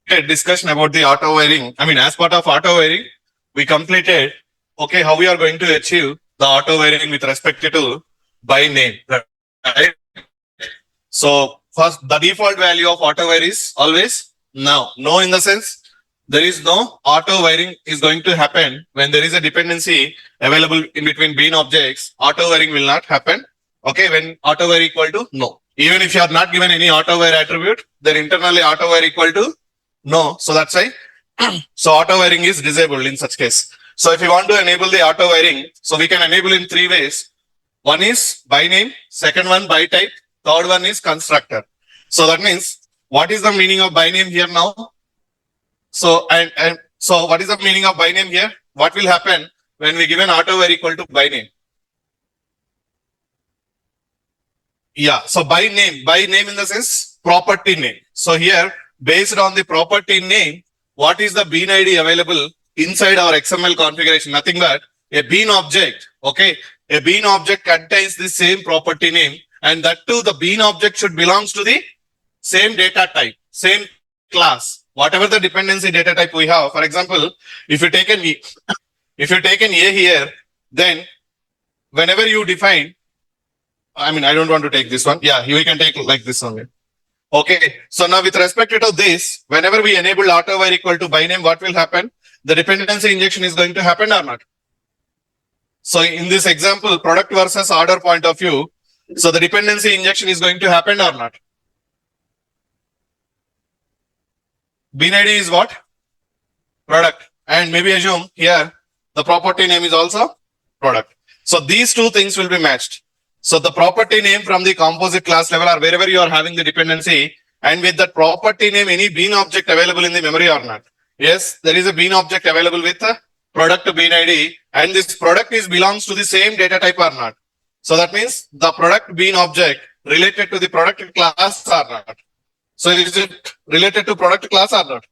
discussion about the auto wiring. I mean, as part of auto wiring, we completed, okay, how we are going to achieve the auto wiring with respect to by name, right? So first, the default value of auto wire is always now. No, in the sense, there is no auto wiring is going to happen when there is a dependency available in between bean objects. Auto wiring will not happen. Okay, when auto wire equal to no. Even if you are not given any auto wire attribute, then internally auto wire equal to no. So that's why so auto wiring is disabled in such case. So if you want to enable the auto wiring, so we can enable in three ways. One is by name, second one by type, third one is constructor. So that means what is the meaning of by name here now? So and so what is the meaning of by name here? What will happen when we give an auto wire equal to by name? Yeah, so by name in the sense property name. So here, based on the property name, what is the bean ID available inside our XML configuration? Nothing but a bean object. Okay, a bean object contains the same property name, and that too, the bean object should belongs to the same data type, same class, whatever the dependency data type we have. For example, if you take an A here, then whenever you define, I mean, I don't want to take this one. Yeah, we can take like this one. Okay. So now with respect to this, whenever we enable auto wire equal to by name, what will happen? The dependency injection is going to happen or not? So in this example, product versus order point of view, so the dependency injection is going to happen or not? Bean ID is what? Product. And maybe assume here the property name is also product. So these two things will be matched. So the property name from the composite class level or wherever you are having the dependency, and with that property name, any bean object available in the memory or not? Yes, there is a bean object available with a product bean ID, and this product is belongs to the same data type or not? So that means the product bean object related to the product class or not? So is it related to product class or not?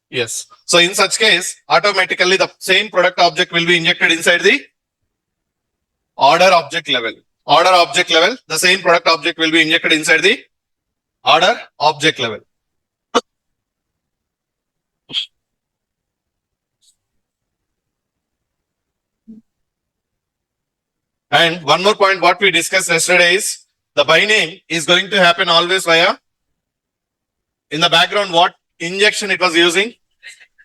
Yes. So in such case, automatically the same product object will be injected inside the order object level. Order object level, the same product object will be injected inside the order object level. And one more point, what we discussed yesterday is the by name is going to happen always via in the background. What injection it was using?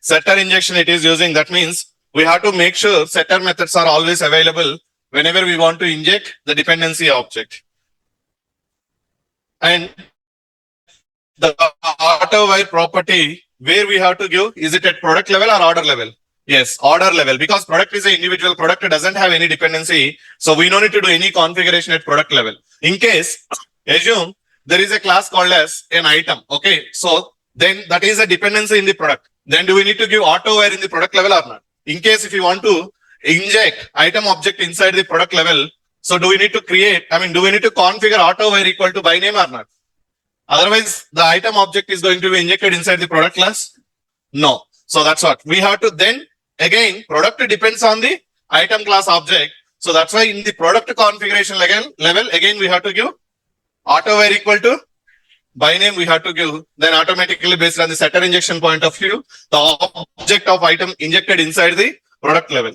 Setter injection it is using. That means we have to make sure setter methods are always available whenever we want to inject the dependency object. And the auto wire property, where we have to give, is it at product level or order level? Yes, order level, because product is an individual product, it doesn't have any dependency. So we don't need to do any configuration at product level. In case, assume there is a class called as an item. Okay, so then that is a dependency in the product. Then do we need to give auto wire in the product level or not? In case if you want to inject item object inside the product level, so do we need to do we need to configure auto wire equal to by name or not? Otherwise, the item object is going to be injected inside the product class? No. So that's what we have to then again, product depends on the item class object. So that's why in the product configuration level, again, we have to give auto wire equal to by name we have to give, then automatically based on the setter injection point of view, the object of item injected inside the product level.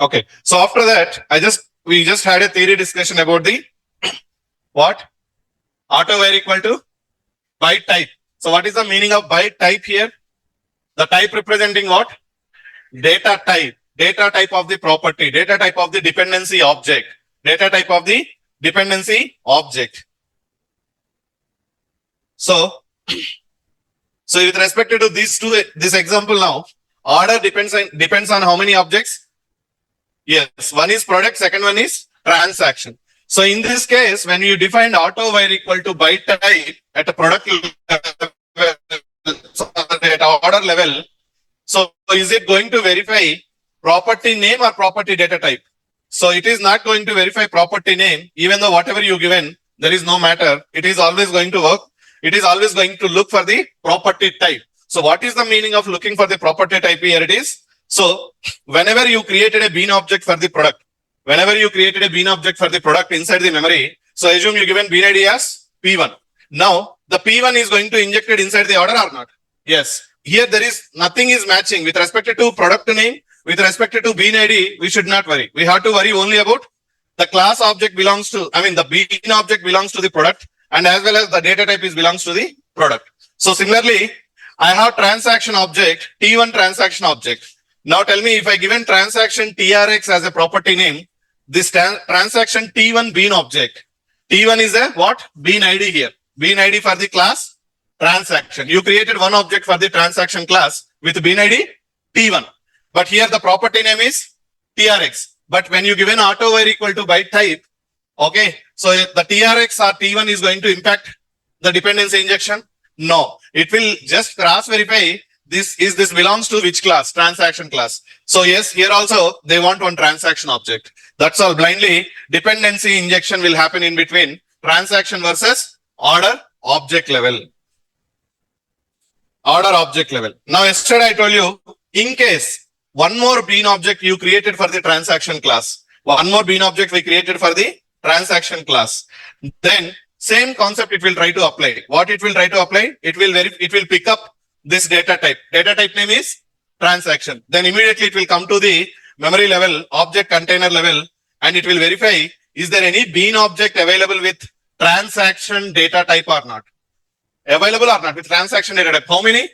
Okay, so after that, we just had a theory discussion about the what? Auto wire equal to by type. So what is the meaning of by type here? The type representing what? Data type. Data type of the property, data type of the dependency object, data type of the dependency object. So with respect to this example now, order depends on how many objects? Yes, one is product, second one is transaction. So in this case, when you define auto wire equal to by type at a product level, so at order level, so is it going to verify property name or property data type? So it is not going to verify property name, even though whatever you given, there is no matter. It is always going to work. It is always going to look for the property type. So what is the meaning of looking for the property type here? It is, so whenever you created a bean object for the product, Whenever you created a bean object for the product inside the memory, so assume you given bean ID as P1. Now the P1 is going to inject it inside the order or not? Yes. Here there is nothing is matching with respect to product name, with respect to bean ID. We should not worry. We have to worry only about the class object belongs to, the bean object belongs to the product, and as well as the data type is belongs to the product. So similarly, I have transaction object, T1 transaction object. Now tell me, if I given transaction TRX as a property name, this transaction T1 bean object, T1 is a what? Bean ID here. Bean ID for the class transaction. You created one object for the transaction class with bean ID T1. But here the property name is TRX. But when you given autowire equal to byte type, okay, so the TRX or T1 is going to impact the dependency injection? No, it will just cross verify this belongs to which class? Transaction class. So yes, here also they want one transaction object. That's all. Blindly dependency injection will happen in between transaction versus order object level. Order object level. Now yesterday I told you, in case one more bean object you created for the transaction class, one more bean object we created for the transaction class, then same concept it will try to apply. What it will try to apply? It will pick up this data type. Data type name is transaction. Then immediately it will come to the memory level, object container level, and it will verify, is there any bean object available with transaction data type or not? Available or not with transaction data type? How many?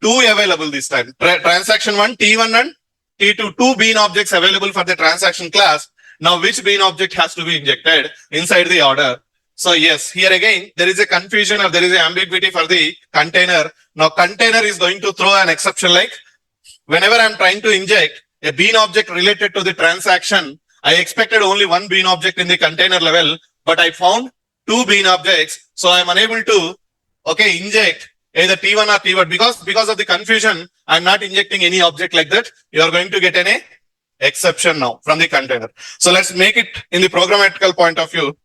2 available this time. Transaction 1, T1 and T2, 2 bean objects available for the transaction class. Now which bean object has to be injected inside the order? So yes, here again, there is a confusion or there is an ambiguity for the container. Now container is going to throw an exception like, whenever I'm trying to inject a bean object related to the transaction, I expected only one bean object in the container level, but I found 2 bean objects. So I'm unable to, inject either T1 or T1 because of the confusion. I'm not injecting any object like that. You are going to get an exception now from the container. So let's make it in the programmatical point of view.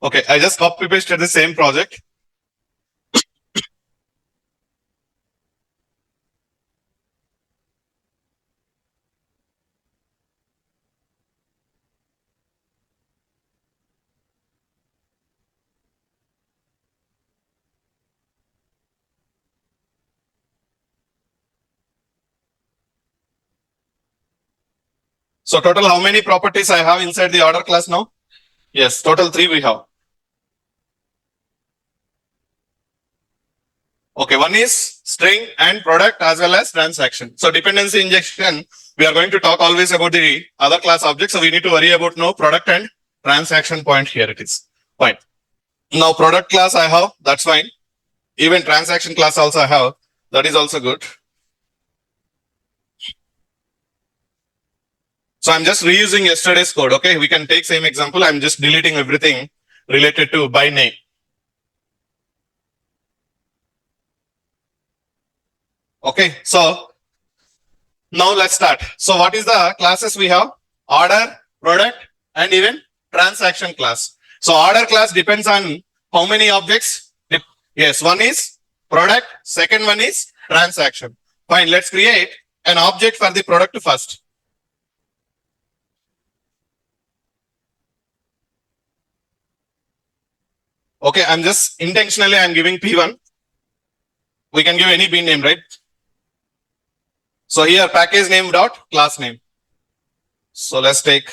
Okay, I just copy pasted the same project. So total how many properties I have inside the order class now? Yes, total 3 we have. Okay, one is string and product as well as transaction. So dependency injection, we are going to talk always about the other class objects. So we need to worry about no product and transaction point. Here it is. Fine. Now product class I have, that's fine. Even transaction class also I have, that is also good. So I'm just reusing yesterday's code. Okay, we can take same example. I'm just deleting everything related to by name. Okay, so now let's start. So what is the classes we have? Order, product, and even transaction class. So order class depends on how many objects? Yes, one is product, second one is transaction. Fine, let's create an object for the product first. Okay, I'm just intentionally I'm giving P1. We can give any bean name, right? So here package name dot class name. So let's take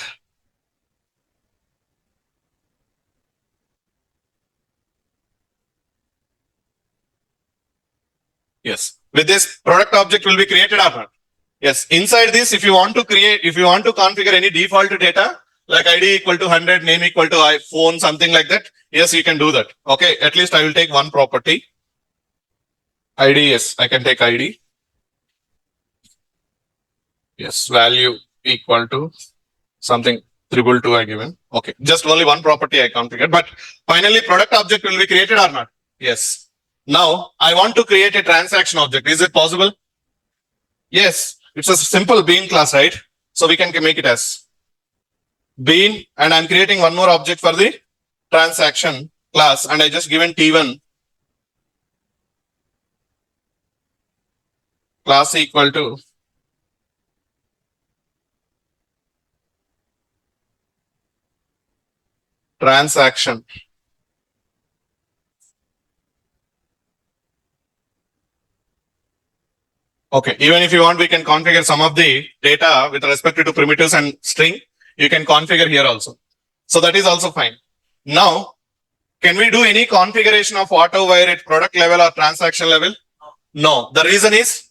yes. With this product object will be created or not? Yes. Inside this, if you want to configure any default data like ID equal to 100, name equal to iPhone, something like that. Yes, you can do that. Okay. At least I will take one property. ID, yes, I can take ID. Yes, value equal to something triple two I given. Okay, just only one property I configured, but finally product object will be created or not? Yes. Now I want to create a transaction object. Is it possible? Yes. It's a simple bean class, right? So we can make it as bean, and I'm creating one more object for the transaction class, and I just given T1 class equal to transaction. Okay, even if you want, we can configure some of the data with respect to primitives and string. You can configure here also. So that is also fine. Now, can we do any configuration of auto wire at product level or transaction level? No. The reason is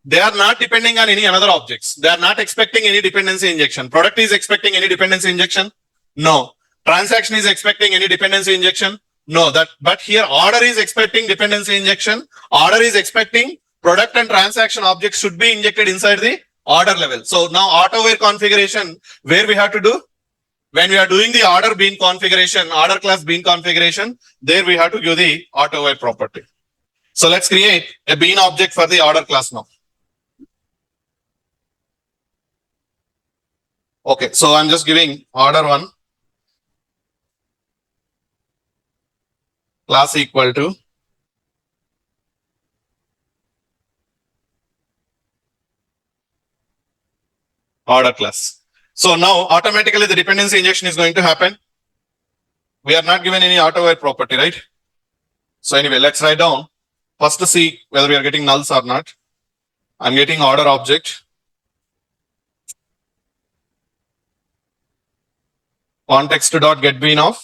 they are not depending on any another objects. They are not expecting any dependency injection. Product is expecting any dependency injection? No. Transaction is expecting any dependency injection? No. But here order is expecting dependency injection. Order is expecting product and transaction objects should be injected inside the order level. So now auto wire configuration, where we have to do? When we are doing the order bean configuration, order class bean configuration, there we have to give the auto wire property. So let's create a bean object for the order class now. Okay, so I'm just giving order one class equal to order class. So now automatically the dependency injection is going to happen. We are not given any auto wire property, right? So anyway, let's write down first to see whether we are getting nulls or not. I'm getting order object. Context dot get bean of.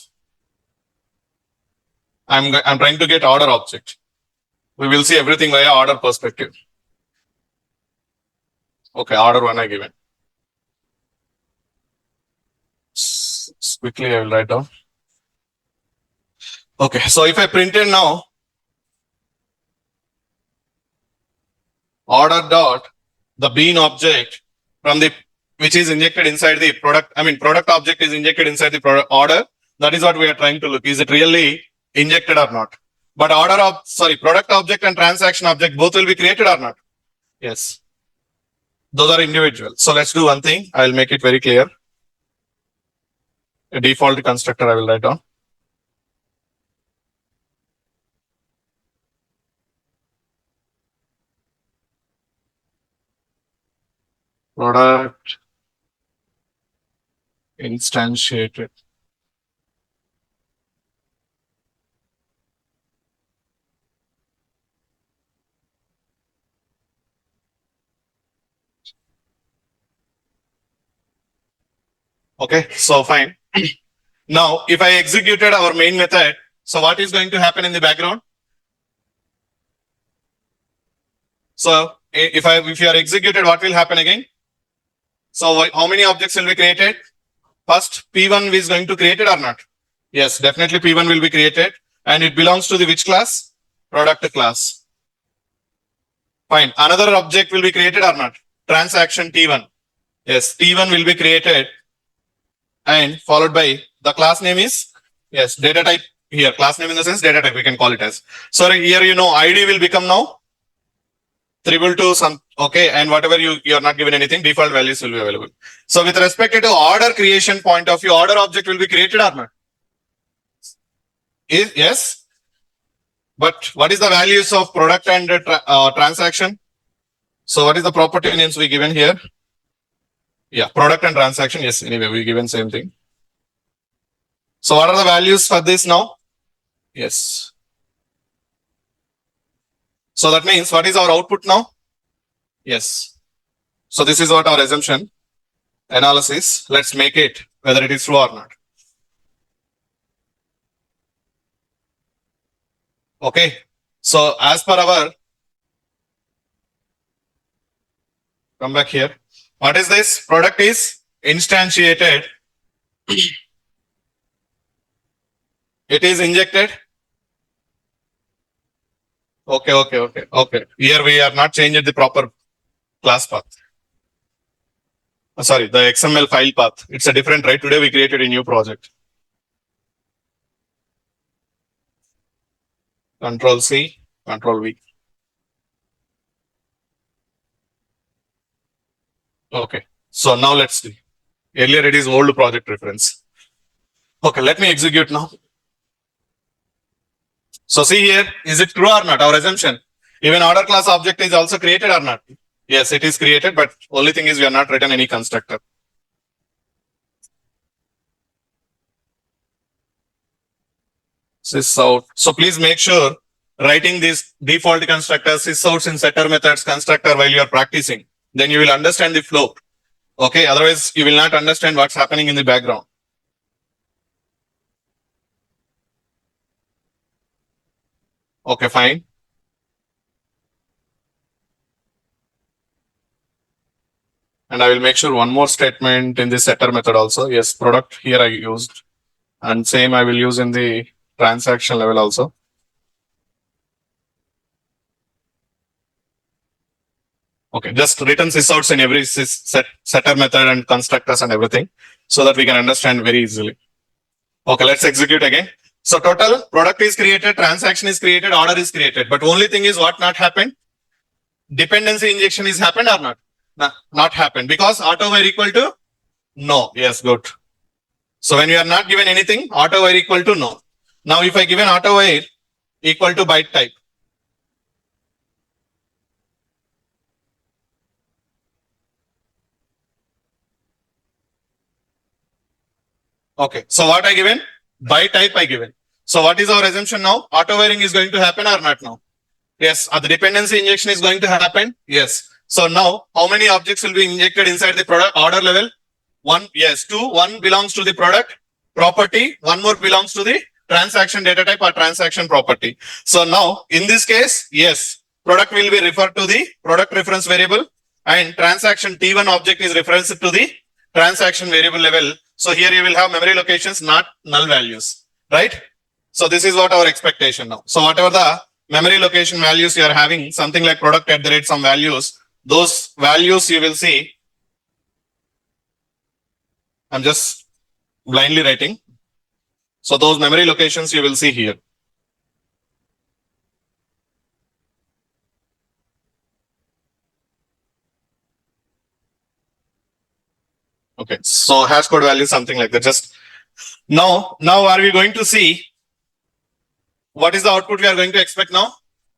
I'm trying to get order object. We will see everything via order perspective. Okay, order one I given. Quickly I will write down. Okay, so if I printed now order dot the bean object from the which is injected inside the product, product object is injected inside the product order. That is what we are trying to look. Is it really injected or not? But product object and transaction object both will be created or not? Yes. Those are individual. So let's do one thing. I will make it very clear. A default constructor I will write down. Product instantiated. Okay, so fine. Now, if I executed our main method, so what is going to happen in the background? So if you are executed, what will happen again? So how many objects will be created? First, P1 is going to create it or not? Yes, definitely P1 will be created, and it belongs to the which class? Product class. Fine. Another object will be created or not? Transaction T1. Yes, T1 will be created and followed by the class name is, yes, data type here. Class name in the sense data type we can call it as. So here ID will become now triple two some, okay, and whatever you are not given anything, default values will be available. So with respect to order creation point of view, order object will be created or not? Yes. But what is the values of product and transaction? So what is the property names we given here? Yeah, product and transaction. Yes, anyway, we given same thing. So what are the values for this now? Yes. So that means what is our output now? Yes. So this is what our assumption analysis. Let's make it whether it is true or not. Okay. So as per our, come back here. What is this? Product is instantiated. It is injected. Okay. Here we are not changing the proper class path. Sorry, the XML file path. It's a different, right? Today we created a new project. Control C, Control V. Okay. So now let's see. Earlier it is old project reference. Okay, let me execute now. So see here, is it true or not? Our assumption. Even order class object is also created or not? Yes, it is created, but only thing is we are not written any constructor. Sysout. So please make sure writing these default constructors, sysouts in setter methods constructor while you are practicing. Then you will understand the flow. Okay, otherwise you will not understand what's happening in the background. Okay, fine. And I will make sure one more statement in the setter method also. Yes, product here I used. And same I will use in the transaction level also. Okay, just written sysouts in every setter method and constructors and everything so that we can understand very easily. Okay, let's execute again. So total product is created, transaction is created, order is created. But only thing is what not happened? Dependency injection is happened or not? Not happened because autowire equal to no. Yes, good. So when you are not given anything, autowire equal to no. Now if I give an autowire equal to byte type. Okay, so what I given? Byte type I given. So what is our assumption now? Autowiring is going to happen or not now? Yes. The dependency injection is going to happen? Yes. So now how many objects will be injected inside the product order level? One, yes, two. One belongs to the product property. One more belongs to the transaction data type or transaction property. So now in this case, yes, product will be referred to the product reference variable and transaction T1 object is referenced to the transaction variable level. So here you will have memory locations, not null values, right? So this is what our expectation now. So whatever the memory location values you are having, something like product at the rate some values, those values you will see. I'm just blindly writing. So those memory locations you will see here. Okay, so hash code value, something like that. Just now are we going to see what is the output we are going to expect now?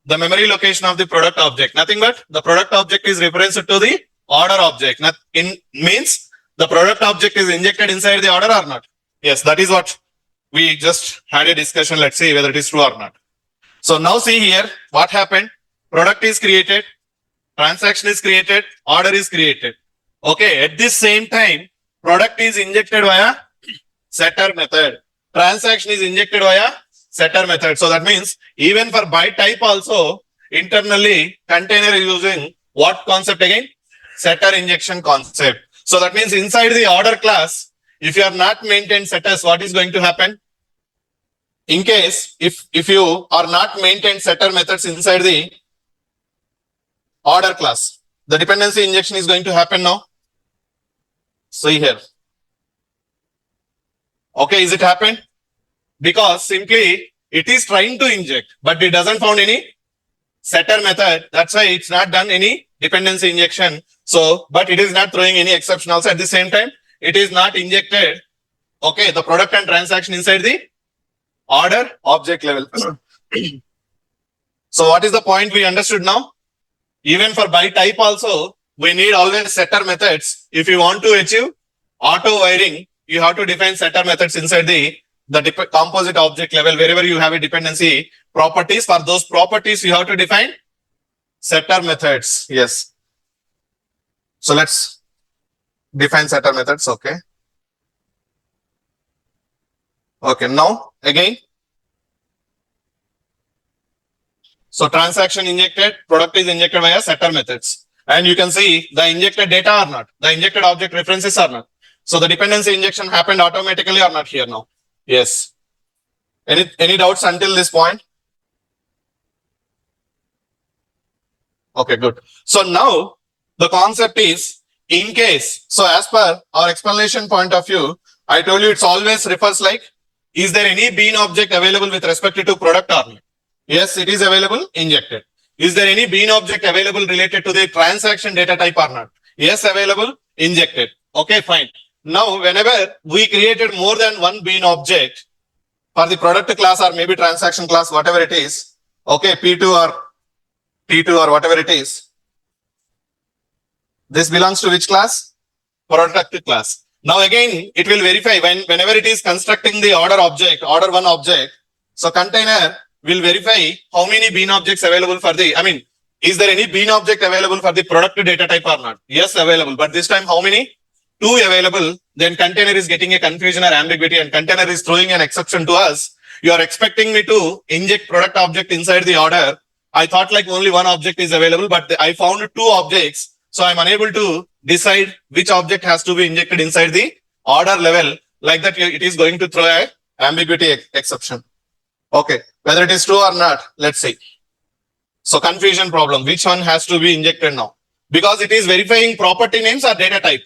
The memory location of the product object. Nothing but the product object is referenced to the order object. Means the product object is injected inside the order or not? Yes, that is what we just had a discussion. Let's see whether it is true or not. So now see here what happened. Product is created, transaction is created, order is created. Okay, at this same time, product is injected via setter method. Transaction is injected via setter method. So that means even for byte type also internally container is using what concept again? Setter injection concept. So that means inside the order class, if you are not maintained setters, what is going to happen? In case if you are not maintained setter methods inside the order class, the dependency injection is going to happen now. See here. Okay, is it happened? Because simply it is trying to inject, but it doesn't found any setter method. That's why it's not done any dependency injection. So, but it is not throwing any exception also at the same time. It is not injected. Okay, the product and transaction inside the order object level. So what is the point we understood now? Even for byte type also, we need always setter methods. If you want to achieve auto wiring, you have to define setter methods inside the composite object level. Wherever you have a dependency properties, for those properties you have to define setter methods. Yes. So let's define setter methods. Okay. Okay. Now again. So transaction injected, product is injected via setter methods. And you can see the injected data or not, the injected object references or not. So the dependency injection happened automatically or not here now? Yes. Any doubts until this point? Okay, good. So now the concept is In case, so as per our explanation point of view, I told you it's always refers like, is there any bean object available with respect to product or not? Yes, it is available, injected. Is there any bean object available related to the transaction data type or not? Yes, available, injected. Okay, fine. Now, whenever we created more than one bean object for the product class or maybe transaction class, whatever it is, okay, P2 or T2 or whatever it is, this belongs to which class? Product class. Now again, it will verify whenever it is constructing the order object, order one object. So container will verify how many bean objects available for the, is there any bean object available for the product data type or not? Yes, available. But this time how many? 2 available. Then container is getting a confusion or ambiguity and container is throwing an exception to us. You are expecting me to inject product object inside the order. I thought like only one object is available, but I found 2 objects. So I'm unable to decide which object has to be injected inside the order level. Like that, it is going to throw a ambiguity exception. Okay, whether it is true or not, let's see. So confusion problem, which one has to be injected now? Because it is verifying property names or data type.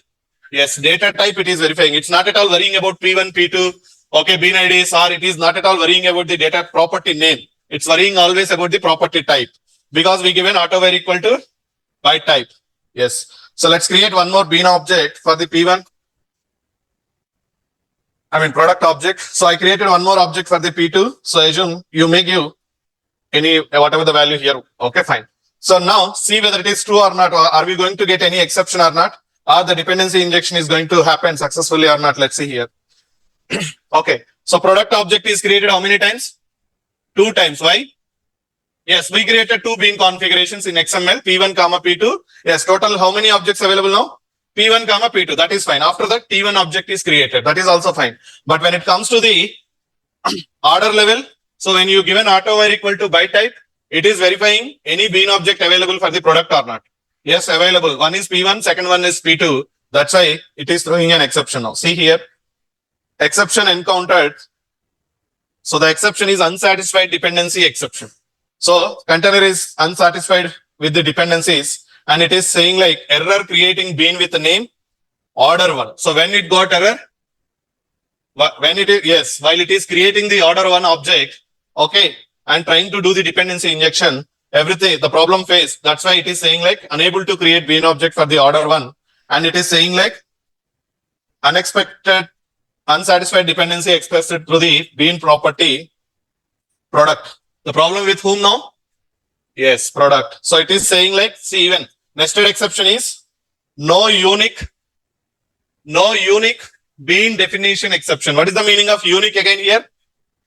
Yes, data type it is verifying. It's not at all worrying about P1, P2, okay, bean IDs, or it is not at all worrying about the data property name. It's worrying always about the property type. Because we given autowire equal to by type. Yes. So let's create one more bean object for the P1. Product object. So I created one more object for the P2. So assume you may give any, whatever the value here. Okay, fine. So now see whether it is true or not. Or are we going to get any exception or not? Or the dependency injection is going to happen successfully or not? Let's see here. Okay. So product object is created how many times? 2 times. Why? Yes, we created 2 bean configurations in XML, P1, P2. Yes, total how many objects available now? P1, P2. That is fine. After that, T1 object is created. That is also fine. But when it comes to the order level, so when you give an autowire equal to by type, it is verifying any bean object available for the product or not. Yes, available. One is P1, second one is P2. That's why it is throwing an exception now. See here, exception encountered. So the exception is unsatisfied dependency exception. So container is unsatisfied with the dependencies and it is saying like error creating bean with the name order one. So when it got error, when it is, yes, while it is creating the order one object, okay, and trying to do the dependency injection, everything, the problem faced. That's why it is saying like unable to create bean object for the order one. And it is saying like unexpected, unsatisfied dependency expressed through the bean property product. The problem with whom now? Yes, product. So it is saying like, see even nested exception is no unique bean definition exception. What is the meaning of unique again here?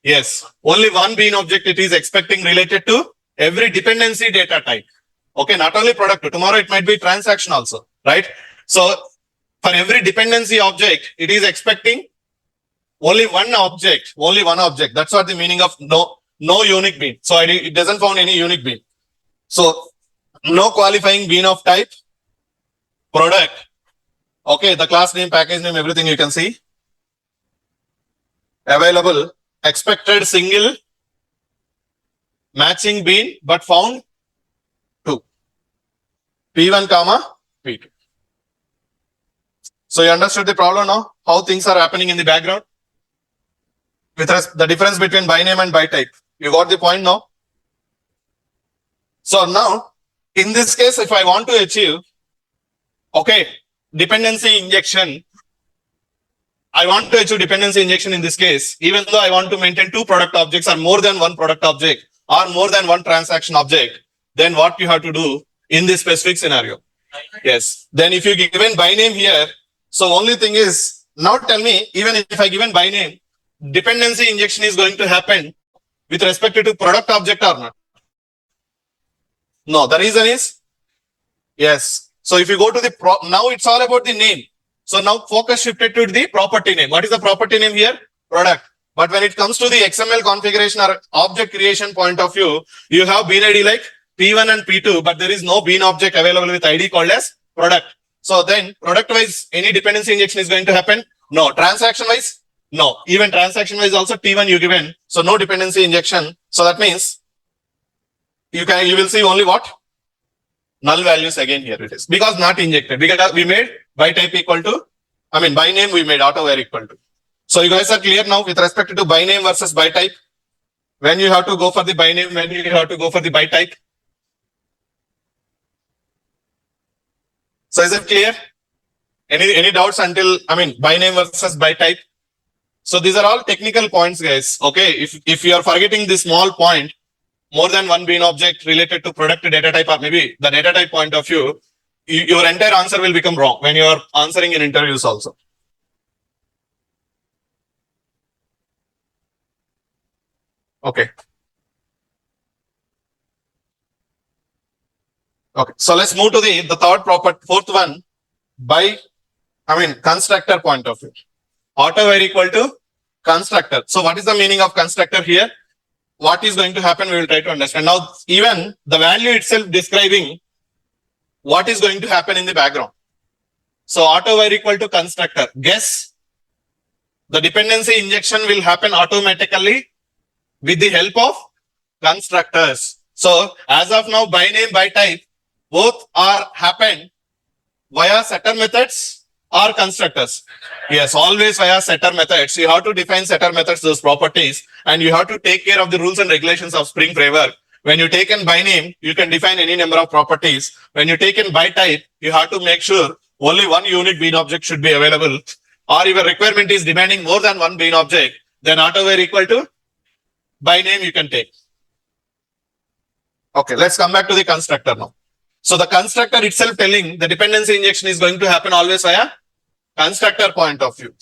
Yes, only one bean object it is expecting related to every dependency data type. Okay, not only product, tomorrow it might be transaction also, right? So for every dependency object, it is expecting only one object. That's what the meaning of no unique bean. So it doesn't found any unique bean. So no qualifying bean of type product. Okay, the class name, package name, everything you can see. Available, expected single matching bean, but found 2. P1, P2. So you understood the problem now? How things are happening in the background? With the difference between by name and by type. You got the point now? So now, in this case, if I want to achieve, okay, dependency injection, I want to achieve dependency injection in this case, even though I want to maintain 2 product objects or more than 1 product object or more than 1 transaction object, then what you have to do in this specific scenario? Yes. Then if you given by name here, so only thing is, now tell me, even if I given by name, dependency injection is going to happen with respect to product object or not? No, the reason is, yes. So if you go to the, now it's all about the name. So now focus shifted to the property name. What is the property name here? Product. But when it comes to the XML configuration or object creation point of view, you have bean ID like P1 and P2, but there is no bean object available with ID called as product. So then product wise, any dependency injection is going to happen? No. Transaction wise? No. Even transaction wise also T1 you given. So no dependency injection. So that means you will see only what? Null values again here it is. Because not injected. Because we made by type equal to, by name we made auto wire equal to. So you guys are clear now with respect to by name versus by type? When you have to go for the by name, when you have to go for the by type? So is it clear? Any doubts until, by name versus by type? So these are all technical points, guys. Okay, if you are forgetting this small point, more than one bean object related to product data type or maybe the data type point of view, your entire answer will become wrong when you are answering in interviews also. Okay. Okay. So let's move to the third property, fourth one, by, constructor point of view. Auto wire equal to constructor. So what is the meaning of constructor here? What is going to happen? We will try to understand. Now, even the value itself describing what is going to happen in the background. So auto wire equal to constructor. Guess the dependency injection will happen automatically with the help of constructors. So as of now, by name, by type, both are happened via setter methods or constructors. Yes, always via setter methods. You have to define setter methods, those properties, and you have to take care of the rules and regulations of Spring Framework. When you take in by name, you can define any number of properties. When you take in by type, you have to make sure only one unique bean object should be available. Or if a requirement is demanding more than one bean object, then auto wire equal to by name you can take. Okay, let's come back to the constructor now. So the constructor itself telling the dependency injection is going to happen always via constructor point of view.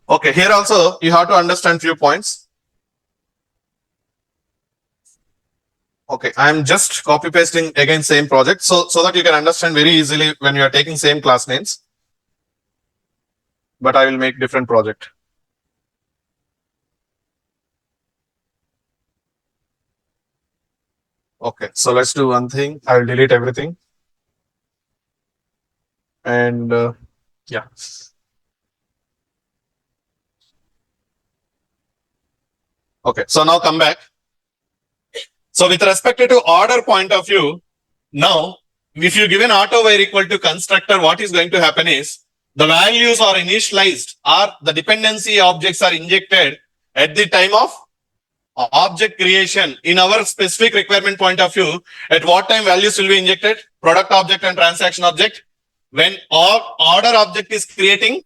Okay, here also you have to understand few points. Okay, I am just copy pasting again same project so that you can understand very easily when you are taking same class names. But I will make different project. Okay, so let's do one thing. I will delete everything. And yeah. Okay, so now come back. So with respect to order point of view, now if you give an auto wire equal to constructor, what is going to happen is the values are initialized or the dependency objects are injected at the time of object creation. In our specific requirement point of view, at what time values will be injected? Product object and transaction object. When order object is creating,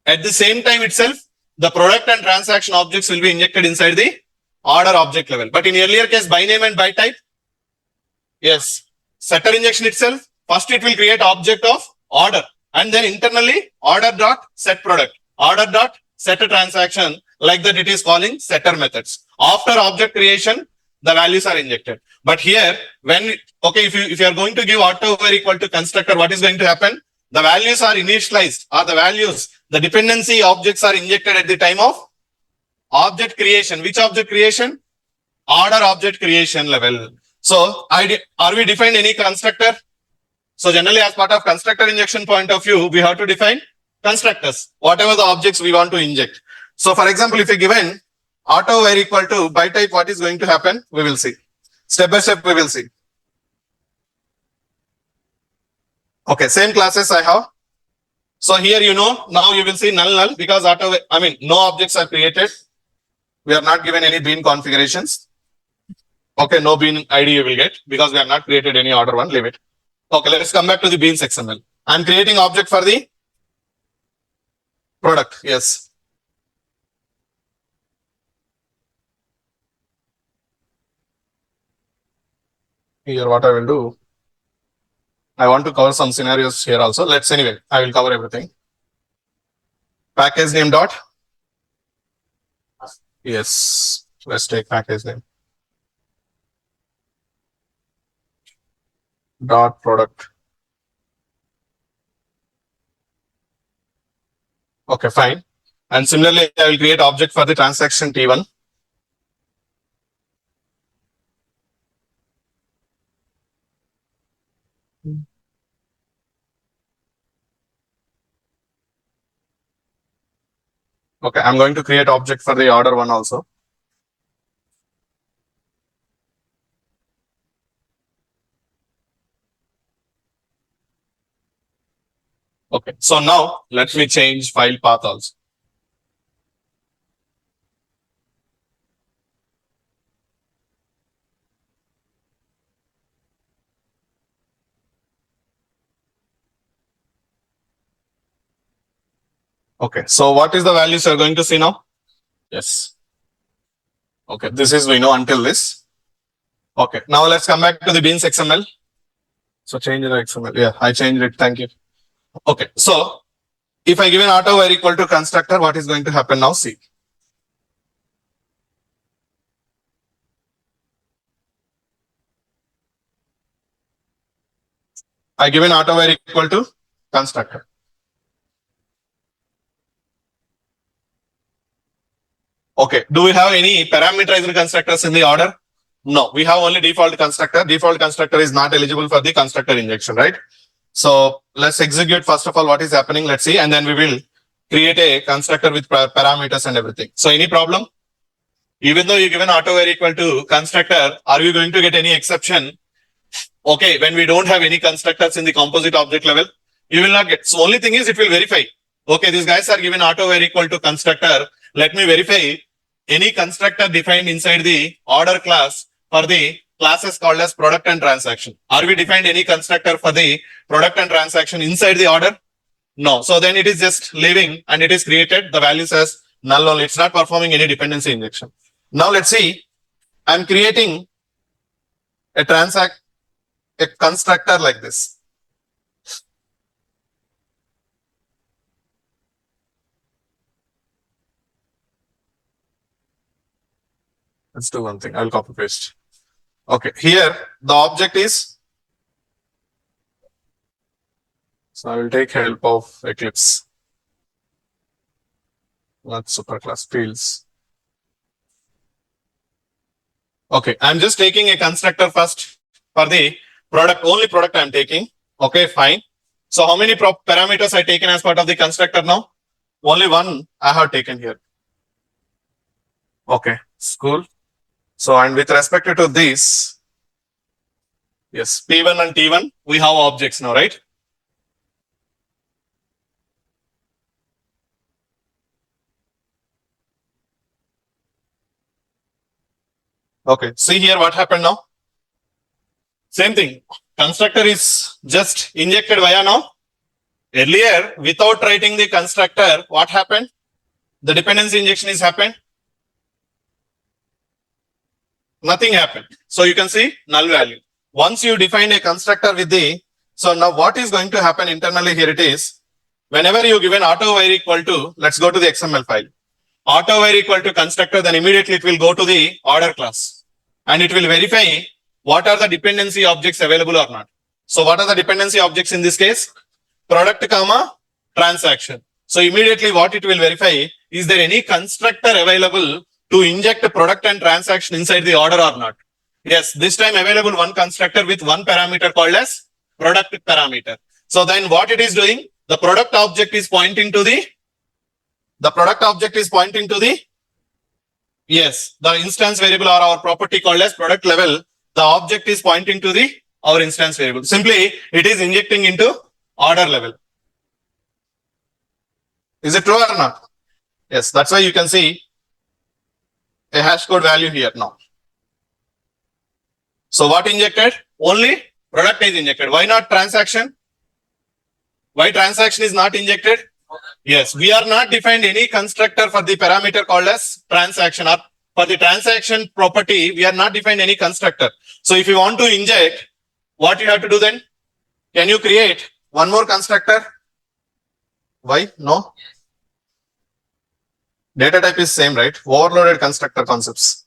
at the same time itself, the product and transaction objects will be injected inside the order object level. But in earlier case, by name and by type, yes, setter injection itself, first it will create object of order and then internally order dot set product, order dot set a transaction, like that it is calling setter methods. After object creation, the values are injected. But here, if you are going to give auto wire equal to constructor, what is going to happen? The values are initialized or the dependency objects are injected at the time of object creation. Which object creation? Order object creation level. So are we defined any constructor? So generally as part of constructor injection point of view, we have to define constructors, whatever the objects we want to inject. So for example, if you given auto wire equal to by type, what is going to happen? We will see. Step by step we will see. Okay, same classes I have. So here now you will see null because no objects are created. We are not given any bean configurations. Okay, no bean ID you will get because we have not created any order one, leave it. Okay, let's come back to the beans XML. I'm creating object for the product. Yes. Here what I will do, I want to cover some scenarios here also. Anyway, I will cover everything. Package name dot. Yes, let's take package name. Dot product. Okay, fine. And similarly, I will create object for the transaction T1. Okay, I'm going to create object for the order one also. Okay. So now let me change file path also. Okay. So what is the values you're going to see now? Yes. Okay. This is we know until this. Okay. Now let's come back to the beans XML. So change the XML. Yeah, I changed it. Thank you. Okay. So if I give an auto wire equal to constructor, what is going to happen now? See. I give an auto wire equal to constructor. Okay. Do we have any parameterized constructors in the order? No. We have only default constructor. Default constructor is not eligible for the constructor injection, right? So let's execute first of all what is happening. Let's see, and then we will create a constructor with parameters and everything. So any problem? Even though you give an auto wire equal to constructor, are we going to get any exception? Okay, when we don't have any constructors in the composite object level, you will not get. So only thing is it will verify. Okay, these guys are given auto wire equal to constructor. Let me verify any constructor defined inside the order class for the classes called as product and transaction. Are we defined any constructor for the product and transaction inside the order? No. So then it is just leaving and it is created the values as null only. It's not performing any dependency injection. Now let's see. I'm creating a constructor like this. Let's do one thing. I'll copy paste. Okay. Here the object is. So I will take help of Eclipse. Not superclass fields. Okay. I'm just taking a constructor first for the product. Only product I'm taking. Okay. Fine. So how many parameters I taken as part of the constructor now? Only one I have taken here. Okay. Cool. So, and with respect to this, yes, P1 and T1, we have objects now, right? Okay, see here what happened now. Same thing. Constructor is just injected via now. Earlier, without writing the constructor, what happened? The dependency injection is happened. Nothing happened. So you can see null value. Once you define a constructor with the, so now what is going to happen internally here it is, whenever you give an auto wire equal to, let's go to the XML file. Auto wire equal to constructor, then immediately it will go to the order class and it will verify what are the dependency objects available or not. So what are the dependency objects in this case? Product comma transaction. So immediately what it will verify, is there any constructor available to inject a product and transaction inside the order or not? Yes, this time available one constructor with one parameter called as product parameter. So then what it is doing, the product object is pointing to the yes, the instance variable or our property called as product level. The object is pointing to our instance variable. Simply it is injecting into order level. Is it true or not? Yes, that's why you can see a hash code value here now. So what injected? Only product is injected. Why not transaction? Why transaction is not injected? Yes, we are not defined any constructor for the parameter called as transaction, or for the transaction property, we are not defined any constructor. So if you want to inject, what you have to do then? Can you create one more constructor? Why? No. Data type is same, right? Overloaded constructor concepts.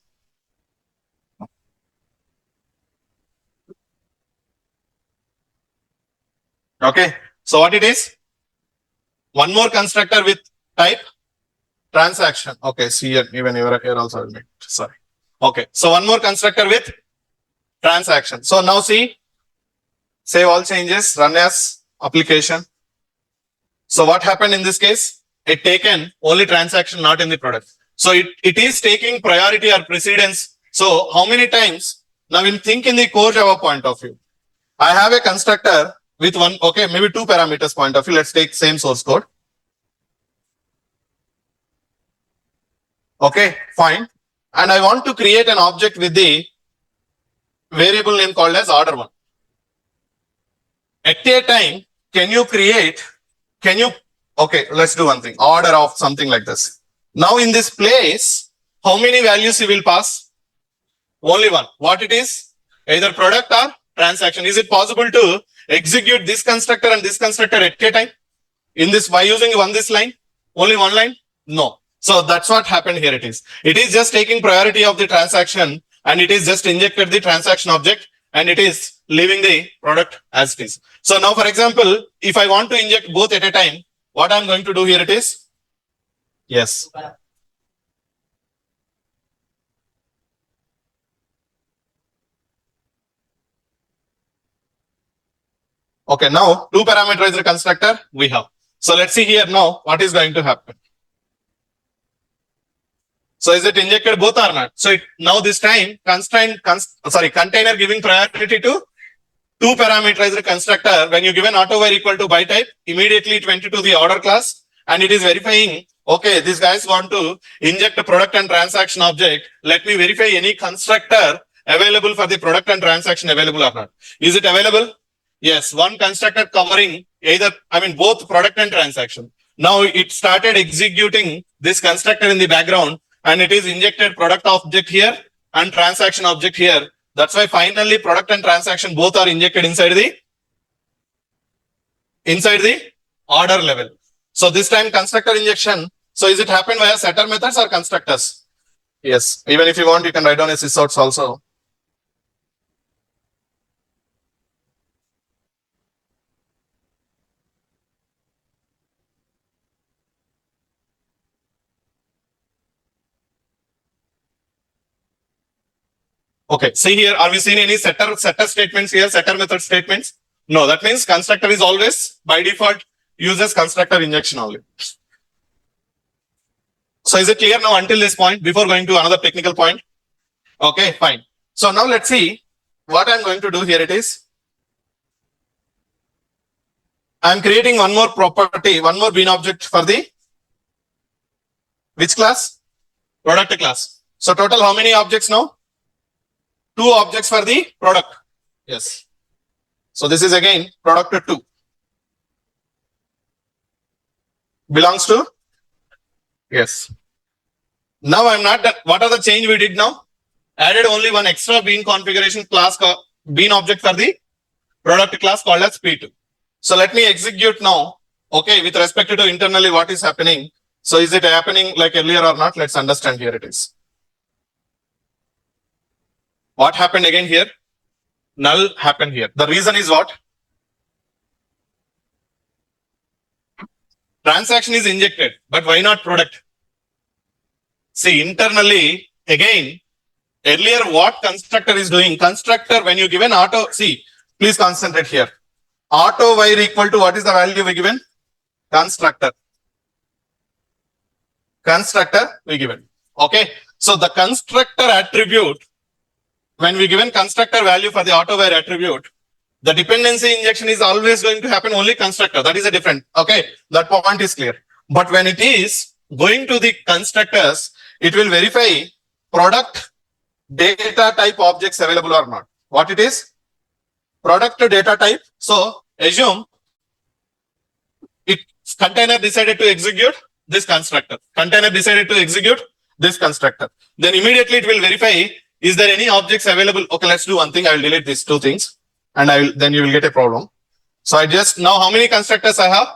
Okay. So what it is? One more constructor with type transaction. Okay. See here, even here also I'll make. Sorry. Okay. So one more constructor with transaction. So now see, save all changes, run as application. So what happened in this case? It taken only transaction, not in the product. So it is taking priority or precedence. So how many times? Now we'll think in the core Java point of view. I have a constructor with one, okay, maybe two parameters point of view. Let's take same source code. Okay, fine. And I want to create an object with the variable name called as order1. At a time, okay, let's do one thing, order of something like this. Now in this place, how many values you will pass? Only one. What it is? Either product or transaction. Is it possible to execute this constructor and this constructor at a time? In this, by using this line? Only one line? No. So that's what happened here. It is just taking priority of the transaction and it is just injected the transaction object and it is leaving the product as it is. So now, for example, if I want to inject both at a time, what I'm going to do here it is? Yes. Okay, now two parameterized constructor we have. So let's see here now what is going to happen. So is it injected both or not? So now this time container giving priority to two parameterized constructor. When you give an autowire equal to by type, immediately it went to the order class and it is verifying, okay, these guys want to inject a product and transaction object. Let me verify any constructor available for the product and transaction available or not. Is it available? Yes, one constructor covering both product and transaction. Now it started executing this constructor in the background and it is injected product object here and transaction object here. That's why finally product and transaction both are injected inside the order level. So this time constructor injection. So is it happened via setter methods or constructors? Yes. Even if you want, you can write down a sysorts also. Okay, see here, are we seeing any setter statements here, setter method statements? No, that means constructor is always by default uses constructor injection only. So is it clear now until this point before going to another technical point? Okay, fine. So now let's see what I'm going to do here. It is, I'm creating one more property, one more bean object for the, which class? Product class. So total how many objects now? Two objects for the product. Yes. So this is again product 2. Belongs to? Yes. Now I'm not done. What are the change we did now? Added only one extra bean configuration class, bean object for the product class called as P2. So let me execute now. Okay, with respect to internally what is happening. So is it happening like earlier or not? Let's understand here it is. What happened again here? Null happened here. The reason is what? Transaction is injected, but why not product? See, internally, again, earlier what constructor is doing? Constructor, when you give an auto, see, please concentrate here. Autowire equal to what is the value we given? Constructor. Constructor we given. Okay. So the constructor attribute, when we given constructor value for the autowire attribute, the dependency injection is always going to happen only constructor. That is a different. Okay. That point is clear. But when it is going to the constructors, it will verify product data type objects available or not. What it is? Product data type. So assume it container decided to execute this constructor. Container decided to execute this constructor. Then immediately it will verify, is there any objects available? Okay, let's do one thing. I will delete these two things and then you will get a problem. So I just now how many constructors I have?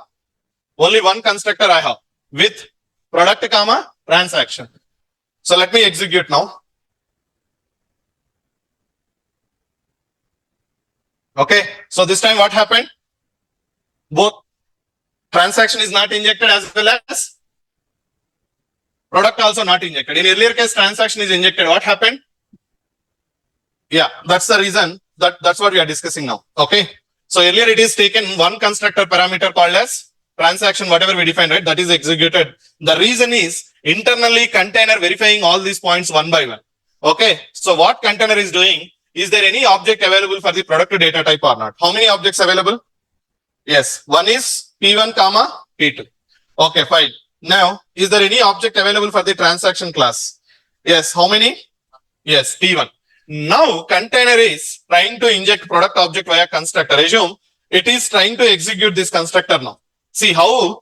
Only one constructor I have with product comma transaction. So let me execute now. Okay, so this time what happened? Both transaction is not injected as well as product also not injected. In earlier case, transaction is injected. What happened? Yeah, that's the reason. That's what we are discussing now. Okay, so earlier it is taken one constructor parameter called as transaction, whatever we defined, right? That is executed. The reason is internally container verifying all these points one by one. Okay, so what container is doing? Is there any object available for the product data type or not? How many objects available? Yes, one is P1 comma P2. Okay, fine. Now, is there any object available for the transaction class? Yes, how many? Yes, P1. Now, container is trying to inject product object via constructor. Assume it is trying to execute this constructor now. See how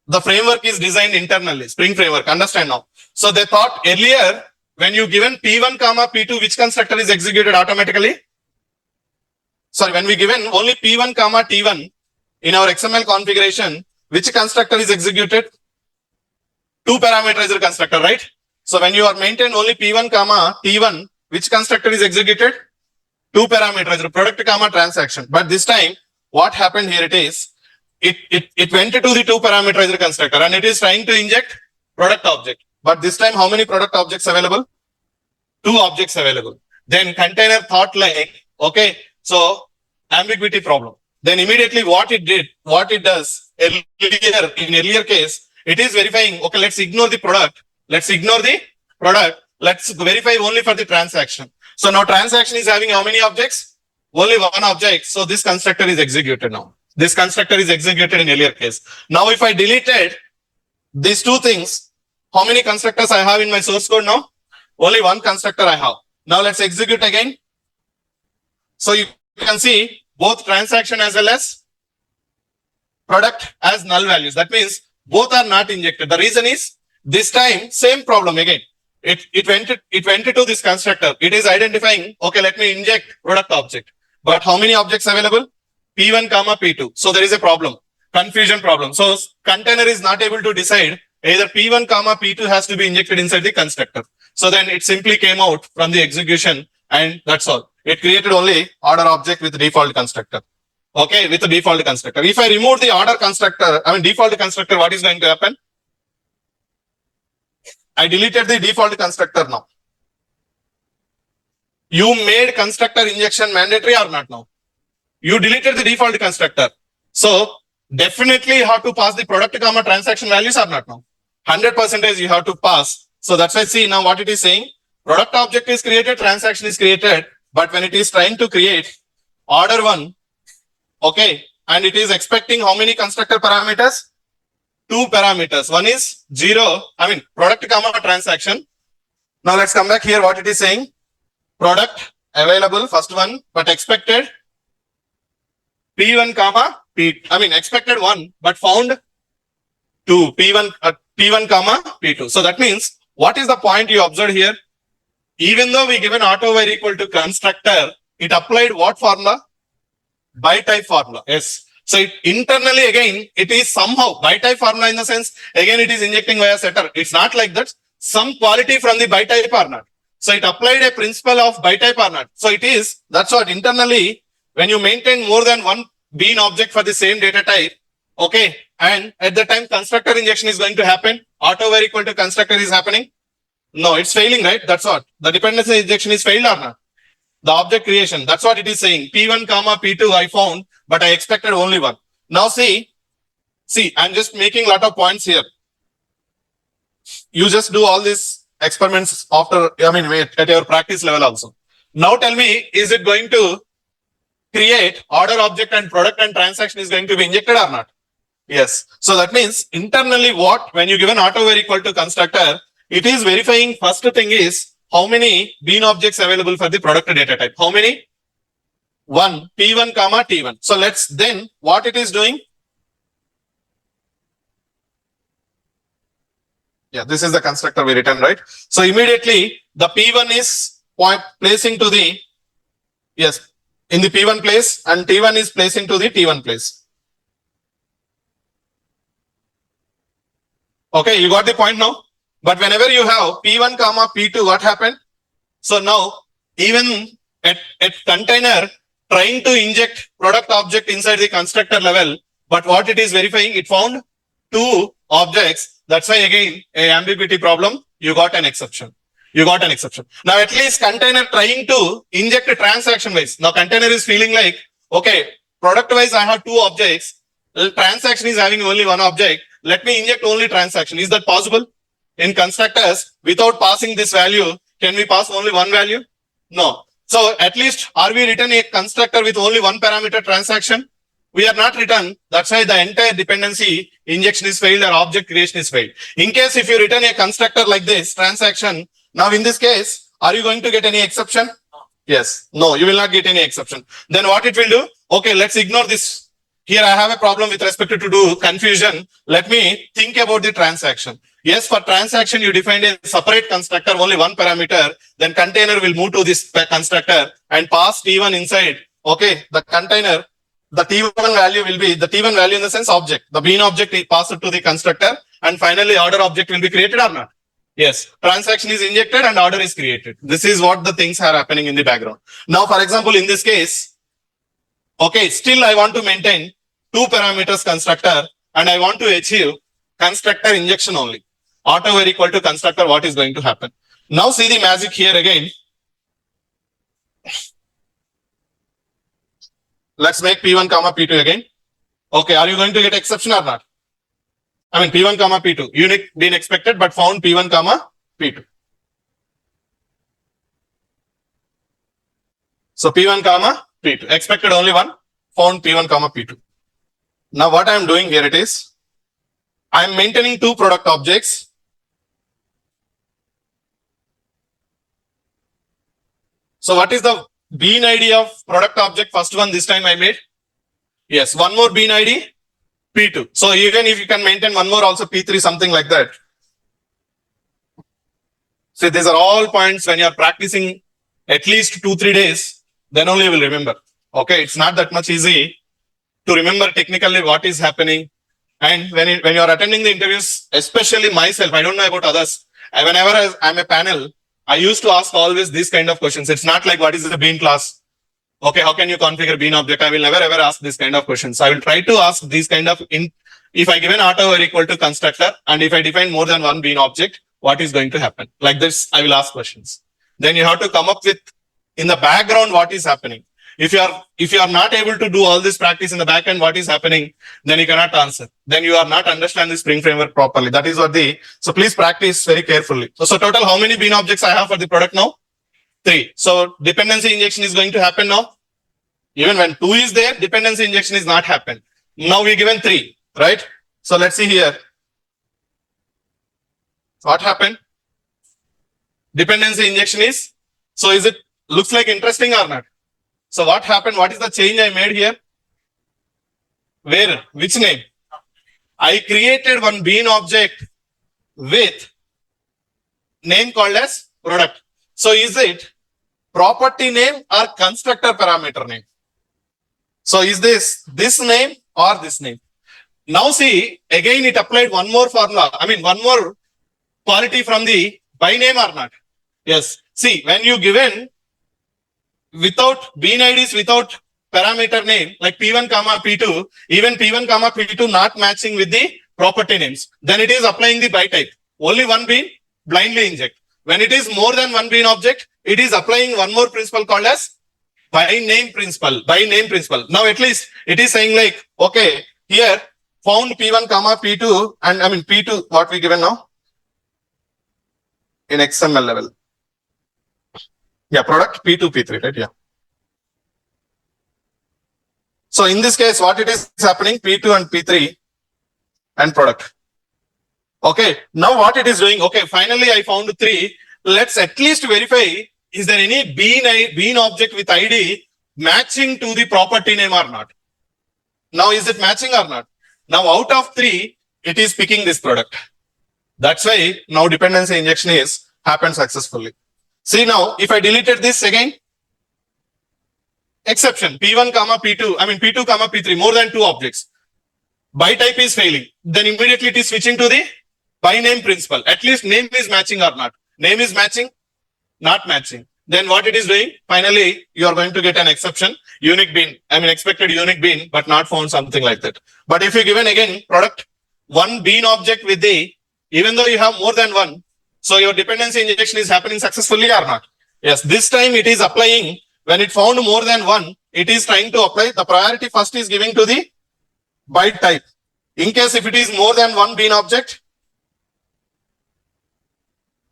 the framework is designed internally, Spring framework. Understand now. So they thought earlier when you given P1 comma P2, which constructor is executed automatically? Sorry, when we given only P1 comma T1 in our XML configuration, which constructor is executed? Two parameterized constructor, right? So when you are maintained only P1 comma T1, which constructor is executed? Two parameterized product comma transaction. But this time, what happened here it is, it went to the two parameterized constructor and it is trying to inject product object. But this time, how many product objects available? Two objects available. Then container thought like, okay, so ambiguity problem. Then immediately what it does earlier case, it is verifying, okay, let's ignore the product. Let's verify only for the transaction. So now transaction is having how many objects? Only one object. So this constructor is executed now. This constructor is executed in earlier case. Now if I deleted these two things, how many constructors I have in my source code now? Only one constructor I have. Now let's execute again. So you can see both transaction as well as product as null values. That means both are not injected. The reason is this time same problem again. It went to this constructor. It is identifying, okay, let me inject product object. But how many objects available? P1 comma P2. So there is a problem, confusion problem. So container is not able to decide either P1 comma P2 has to be injected inside the constructor. So then it simply came out from the execution and that's all. It created only order object with default constructor. Okay, with the default constructor. If I remove the order constructor, default constructor, what is going to happen? I deleted the default constructor now. You made constructor injection mandatory or not now? You deleted the default constructor. So definitely you have to pass the product comma transaction values or not now? 100% you have to pass. So that's why see now what it is saying. Product object is created, transaction is created, but when it is trying to create order one, okay, and it is expecting how many constructor parameters? Two parameters. One is product comma transaction. Now let's come back here. What it is saying? Product available, first one, but expected P1 comma expected one, but found two. P1 comma P2. So that means what is the point you observed here? Even though we given autowire equal to constructor, it applied what formula? By type formula. Yes. So internally again, it is somehow by type formula in the sense, again it is injecting via setter. It's not like that. Some quality from the by type or not. So it applied a principle of by type or not. So it is, that's what internally, when you maintain more than one bean object for the same data type, okay, and at the time constructor injection is going to happen, autowire equal to constructor is happening. No, it's failing, right? That's what. The dependency injection is failed or not? The object creation, that's what it is saying. P1 comma P2 I found, but I expected only one. Now see, I'm just making a lot of points here. You just do all these experiments after, at your practice level also. Now tell me, is it going to create order object and product and transaction is going to be injected or not? Yes. So that means internally when you give an autowire equal to constructor, it is verifying first thing is how many bean objects available for the product data type. How many? One, P1 comma T1. So let's then what it is doing? Yeah, this is the constructor we written, right? So immediately the P1 is placing to the, yes, in the P1 place and T1 is placing to the T1 place. Okay, you got the point now? But whenever you have P1 comma P2, what happened? So now even at container trying to inject product object inside the constructor level, but what it is verifying, it found two objects. That's why again, a ambiguity problem, you got an exception. Now at least container trying to inject a transaction wise. Now container is feeling like, okay, product wise I have two objects. The transaction is having only one object. Let me inject only transaction. Is that possible? In constructors, without passing this value, can we pass only one value? No. So at least are we written a constructor with only one parameter transaction? we are not written. That's why the entire dependency injection is failed or object creation is failed. In case if you return a constructor like this transaction, now in this case, are you going to get any exception? Yes. No, you will not get any exception. Then what it will do? Okay, let's ignore this. Here I have a problem with respect to do confusion. Let me think about the transaction. Yes, for transaction, you defined a separate constructor, only one parameter. Then container will move to this constructor and pass T1 inside. Okay, the container, the T1 value will be the T1 value in the sense object. The bean object is passed to the constructor and finally order object will be created or not. Yes, transaction is injected and order is created. This is what the things are happening in the background. Now, for example, in this case, okay, still I want to maintain two parameters constructor and I want to achieve constructor injection only. Autowire equal to constructor, what is going to happen? Now see the magic here again. Let's make P1 comma P2 again. Okay, are you going to get exception or not? I mean P1 comma P2. Unique been expected but found P1 comma P2. So P1 comma P2. Expected only one, found P1 comma P2. Now what I am doing here it is, I am maintaining two product objects. So what is the bean ID of product object? First one this time I made. Yes, one more bean ID, P2. So even if you can maintain one more also P3, something like that. So these are all points when you are practicing at least 2-3 days, then only you will remember. Okay, it's not that much easy to remember technically what is happening. And when you are attending the interviews, especially myself, I don't know about others. Whenever I'm a panel, I used to ask always these kind of questions. It's not like what is the bean class? Okay, how can you configure bean object? I will never ever ask this kind of questions. I will try to ask these kind of if I give an autowire equal to constructor and if I define more than one bean object, what is going to happen? Like this, I will ask questions. Then you have to come up with in the background what is happening. If you are not able to do all this practice in the back end, what is happening, then you cannot answer. Then you are not understand the Spring framework properly. That is what so please practice very carefully. So total how many bean objects I have for the product now? 3. So dependency injection is going to happen now. Even when 2 is there, dependency injection is not happen. Now we given 3, right? So let's see here. What happened? Dependency injection is, so is it looks like interesting or not? So what happened? What is the change I made here? Where? Which name? I created one bean object with name called as product. So is it property name or constructor parameter name? So is this name or this name? Now see, again it applied one more formula. I mean one more quality from the by name or not? Yes. See, when you given without bean IDs, without parameter name like P1 comma P2, even P1 comma P2 not matching with the property names, then it is applying the by type. Only one bean, blindly inject. When it is more than one bean object, it is applying one more principle called as by name principle. By name principle. Now at least it is saying like, okay, here found P1 comma P2 and I mean P2, what we given now? In XML level. Yeah, product P2, P3, right? Yeah. So in this case, what it is happening, P2 and P3 and product. Okay, now what it is doing, okay, finally I found 3. Let's at least verify, is there any bean object with ID matching to the property name or not? Now is it matching or not? Now out of 3, it is picking this product. That's why now dependency injection is happened successfully. See now, if I deleted this again, exception, P1 comma P2, I mean P2 comma P3, more than 2 objects. By type is failing. Then immediately it is switching to the by name principle. At least name is matching or not. Name is matching, not matching. Then what it is doing, finally, you are going to get an exception, unique bean, I mean expected unique bean, but not found, something like that. But if you given again product, one bean object with the, even though you have more than one, so your dependency injection is happening successfully or not? Yes, this time it is applying, when it found more than one, it is trying to apply, the priority first is giving to the byte type. In case if it is more than one bean object,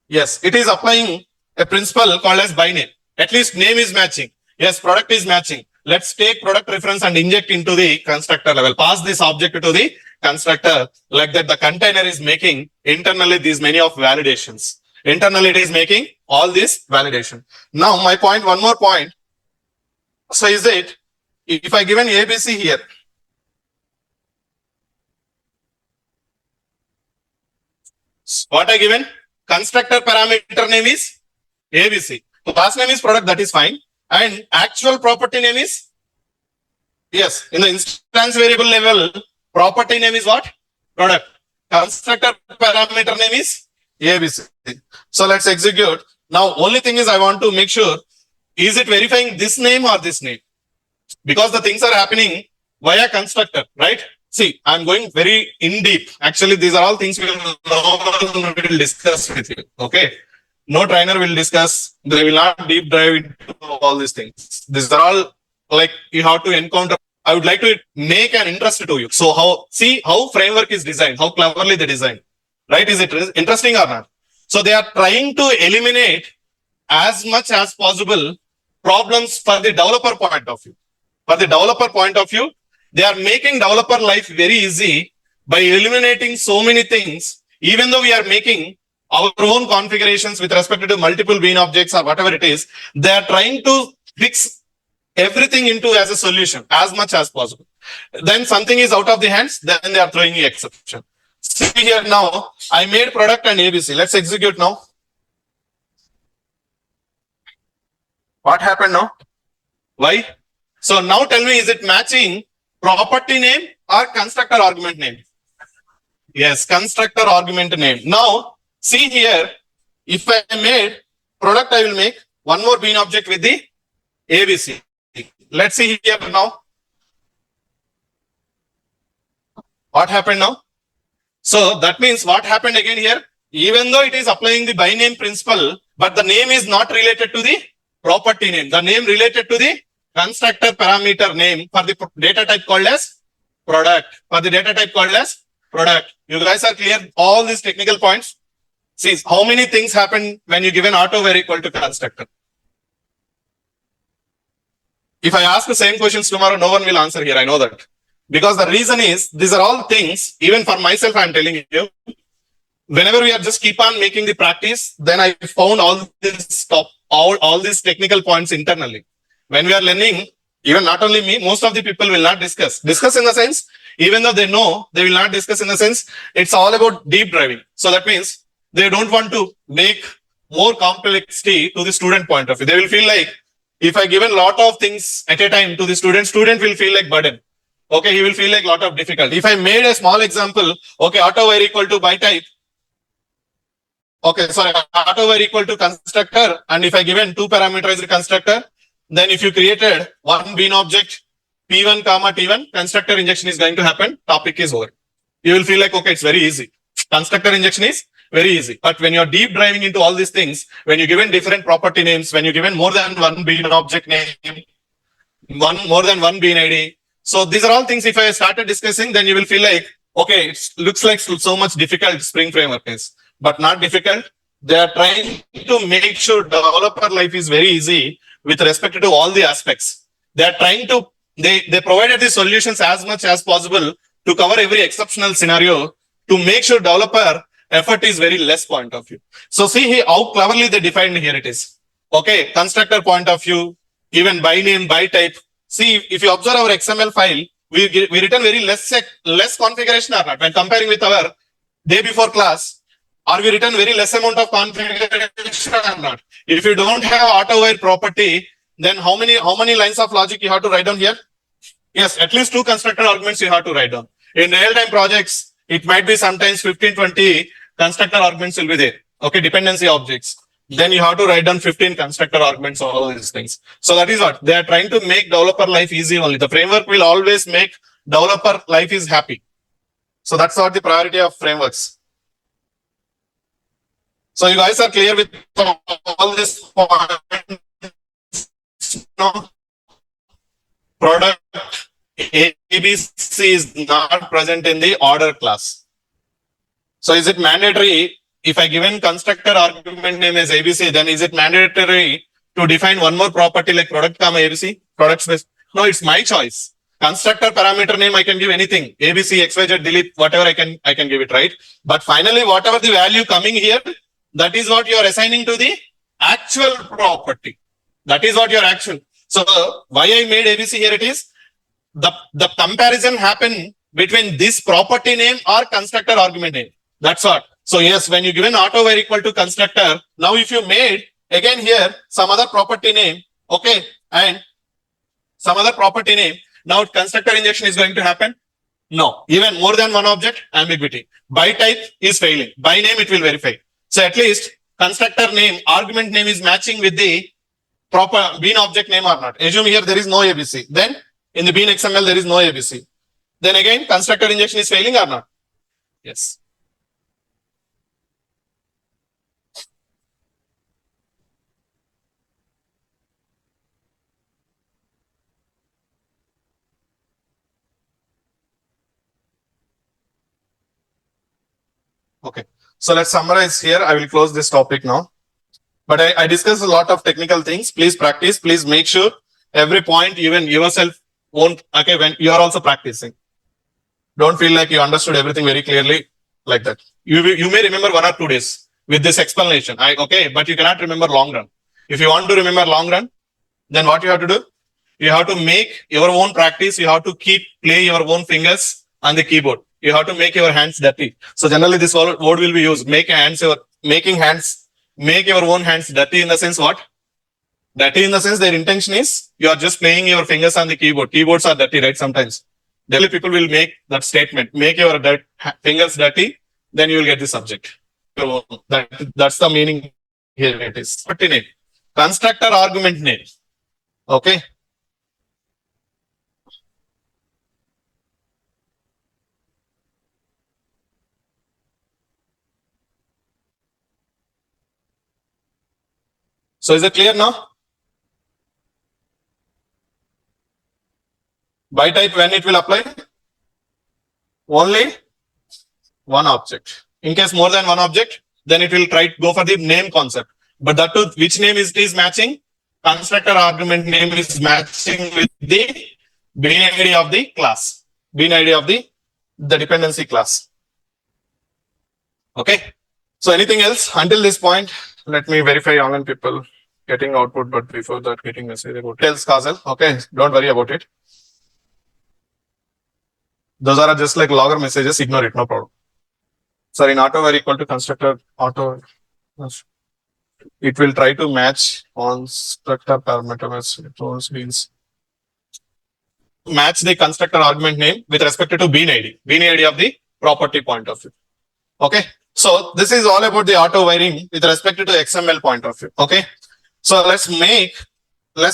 yes, it is applying a principle called as by name. At least name is matching. Yes, product is matching. let's take product reference and inject into the constructor level. Pass this object to the constructor. Like that, the container is making internally these many of validations. Internally, it is making all this validation. Now, my point, one more point. So is it, if I given ABC here, what I given? Constructor parameter name is ABC. So class name is product, that is fine. And actual property name is, yes, in the instance variable level, property name is what? Product. Constructor parameter name is ABC. So let's execute. Now, only thing is I want to make sure, is it verifying this name or this name? Because the things are happening via constructor, right? See, I'm going very in deep. Actually, these are all things we will discuss with you. Okay. No trainer will discuss. They will not deep dive into all these things. These are all like you have to encounter. I would like to make an interest to you. So see how framework is designed, how cleverly they design, right? Is it interesting or not? So they are trying to eliminate as much as possible problems for the developer point of view. For the developer point of view, they are making developer life very easy by eliminating so many things. Even though we are making our own configurations with respect to multiple bean objects or whatever it is, they are trying to fix everything into as a solution as much as possible. Then something is out of the hands, then they are throwing the exception. See here now, I made product and ABC. Let's execute now. What happened now? Why? So now tell me, is it matching property name or constructor argument name? Yes, constructor argument name. Now, see here, if I made product, I will make one more bean object with the ABC. Let's see here now. What happened now? So that means what happened again here? Even though it is applying the by name principle, but the name is not related to the property name. The name related to the constructor parameter name for the data type called as product. For the data type called as product. You guys are clear? All these technical points. See how many things happen when you give an auto where equal to constructor. If I ask the same questions tomorrow, no one will answer here. I know that. Because the reason is, these are all things, even for myself, I'm telling you, whenever we are just keep on making the practice, then I found all this all these technical points internally. When we are learning, even not only me, most of the people will not discuss. Discuss in the sense, even though they know, they will not discuss in the sense, it's all about deep driving. So that means they don't want to make more complexity to the student point of view. They will feel like, if I give a lot of things at a time to the student will feel like burden. Okay, he will feel like lot of difficulty. If I made a small example, okay, auto wire equal to by type. Okay, sorry, auto wire equal to constructor. And if I given two parameterized constructor, then if you created one bean object, P1 comma T1, constructor injection is going to happen. Topic is over. You will feel like, okay, it's very easy. Constructor injection is very easy. But when you're deep driving into all these things, when you're given different property names, when you're given more than one bean object name, more than one bean ID. So these are all things, if I started discussing, then you will feel like, okay, it looks like so much difficult Spring Framework is, but not difficult. They are trying to make sure developer life is very easy with respect to all the aspects. They are trying to, they provided the solutions as much as possible to cover every exceptional scenario to make sure developer effort is very less point of view. So see here how cleverly they defined here it is. Okay, constructor point of view, even by name, by type. See, if you observe our XML file, we written very less configuration or not. When comparing with our day before class, are we written very less amount of configuration or not? If you don't have auto wire property, then how many lines of logic you have to write down here? Yes, at least two constructor arguments you have to write down. In real-time projects, it might be sometimes 15, 20 constructor arguments will be there. Okay, dependency objects. Then you have to write down 15 constructor arguments, all these things. So that is what they are trying to make developer life easy only. The framework will always make developer life is happy. So that's what the priority of frameworks. So you guys are clear with all this points? No? Product ABC is not present in the order class. So is it mandatory? If I given constructor argument name as ABC, then is it mandatory to define one more property like product comma ABC, product space? No, it's my choice. Constructor parameter name, I can give anything. ABC, XYZ, delete, whatever I can give it, right? But finally, whatever the value coming here, that is what you are assigning to the actual property. That is what your actual. So why I made ABC here, it is the comparison happen between this property name or constructor argument name. That's what. So yes, when you given auto wire equal to constructor, now if you made again here some other property name, okay, and some other property name, now constructor injection is going to happen? No. Even more than one object, ambiguity. By type is failing. By name it will verify. So at least constructor name, argument name is matching with the proper bean object name or not. Assume here there is no ABC. Then in the bean XML there is no ABC. Then again constructor injection is failing or not? Yes. Okay. So let's summarize here. I will close this topic now. But I discussed a lot of technical things. Please practice. Please make sure every point, even yourself won't, okay, when you are also practicing. Don't feel like you understood everything very clearly like that. You may remember 1 or 2 days with this explanation. Okay, but you cannot remember long run. If you want to remember long run, then what you have to do? You have to make your own practice. You have to play your own fingers on the keyboard. You have to make your hands dirty. So generally this word will be used. Make your own hands dirty in the sense what? Dirty in the sense their intention is you are just playing your fingers on the keyboard. Keyboards are dirty, right? Sometimes. Daily people will make that statement. Make your fingers dirty, then you will get the subject. That's the meaning here it is. Name. Constructor argument name. Okay. So is it clear now? By type when it will apply? Only one object. In case more than one object, then it will try to go for the name concept. But that too, which name is matching? Constructor argument name is matching with the bean ID of the class. Bean ID of the dependency class. Okay. So anything else until this point? Let me verify online people getting output, but before that getting message about tells causal. Okay, don't worry about it. Those are just like logger messages, ignore it, no problem. So in auto wire equal to constructor auto, it will try to match constructor parameter means match the constructor argument name with respect to bean ID of the property point of view. Okay. So this is all about the auto wiring with respect to XML point of view. Okay. So let's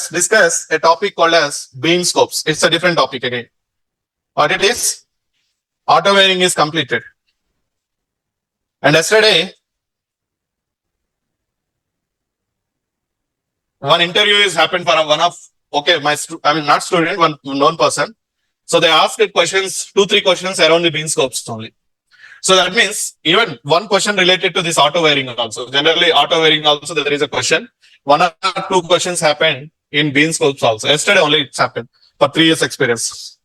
discuss a topic called as bean scopes. It's a different topic again. What it is? Auto wiring is completed. And yesterday, one interview is happened for one of, okay, not student, one known person. So they asked questions, 2-3 questions around the bean scopes only. So that means even one question related to this auto wiring also. Generally, auto wiring also there is a question. 1 or 2 questions happened in bean scopes also. Yesterday only it's happened for 3 years experience.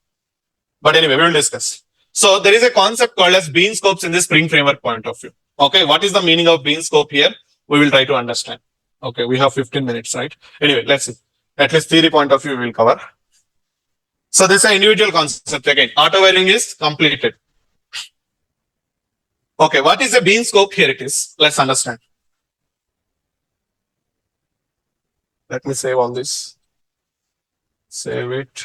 But anyway, we will discuss. So there is a concept called as bean scopes in the Spring Framework point of view. Okay, what is the meaning of bean scope here? We will try to understand. Okay, we have 15 minutes, right? Anyway, let's see. At least theory point of view we will cover. So this is an individual concept again. Auto wiring is completed. Okay, what is a bean scope? Here it is. Let's understand. Let me save all this. Save it.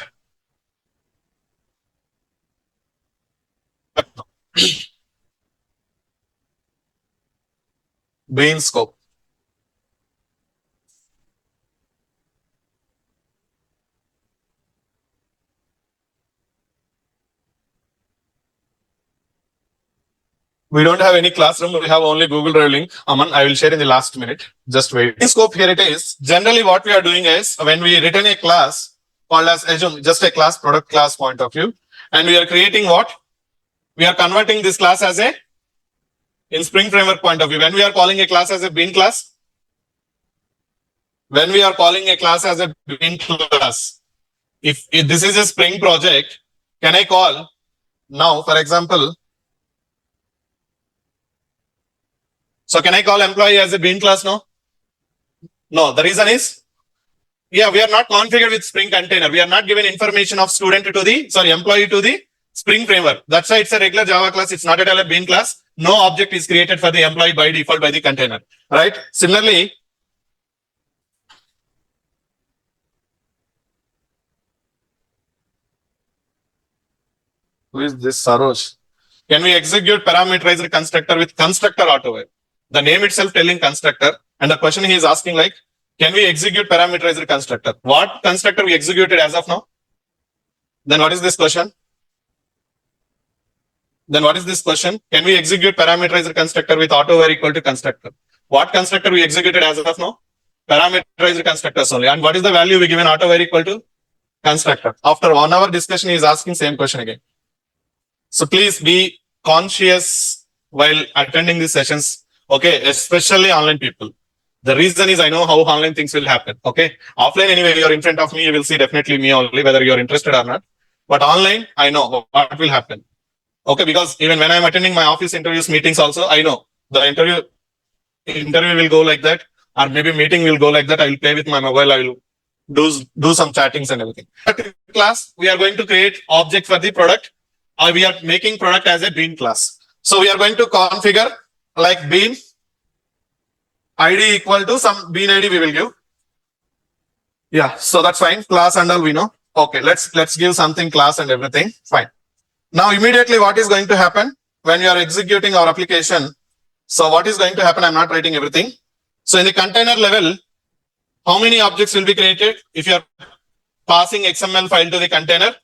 Bean scope. We don't have any classroom. We have only Google Drive link. Aman, I will share in the last minute. Just wait. Bean scope here it is. Generally, what we are doing is when we return a class called as just a class, product class point of view, and we are creating what? We are converting this class as a in Spring Framework point of view. When we are calling a class as a bean class, when we are calling a class as a bean class, if this is a Spring project, can I call now, for example, so can I call employee as a bean class now? No, the reason is, yeah, we are not configured with Spring container. We are not given information of student to the, employee to the Spring framework. That's why it's a regular Java class. It's not at all a bean class. No object is created for the employee by default by the container, right? Similarly, who is this Sarosh? Can we execute parameterized constructor with constructor autowire? The name itself telling constructor, and the question he is asking like, can we execute parameterized constructor? What constructor we executed as of now? Then what is this question? Then what is this question? Can we execute parameterized constructor with autowire equal to constructor? What constructor we executed as of now? Parameterized constructors only. And what is the value we given autowire equal to? Constructor. After 1 hour discussion, he is asking same question again. So please be conscious while attending these sessions. Okay, especially online people. The reason is I know how online things will happen. Okay, offline anyway, you're in front of me, you will see definitely me only, whether you're interested or not. But online, I know what will happen. Okay, because even when I'm attending my office interviews, meetings also, I know the interview will go like that, or maybe meeting will go like that. I will play with my mobile. I will do some chattings and everything. Class, we are going to create object for the product, or we are making product as a bean class. So we are going to configure like bean ID equal to some bean ID we will give. Yeah, so that's fine. Class and all we know. Okay, let's give something class and everything. Fine. Now immediately what is going to happen when you are executing our application? So what is going to happen? I'm not writing everything. So in the container level, how many objects will be created if you are passing XML file to the container?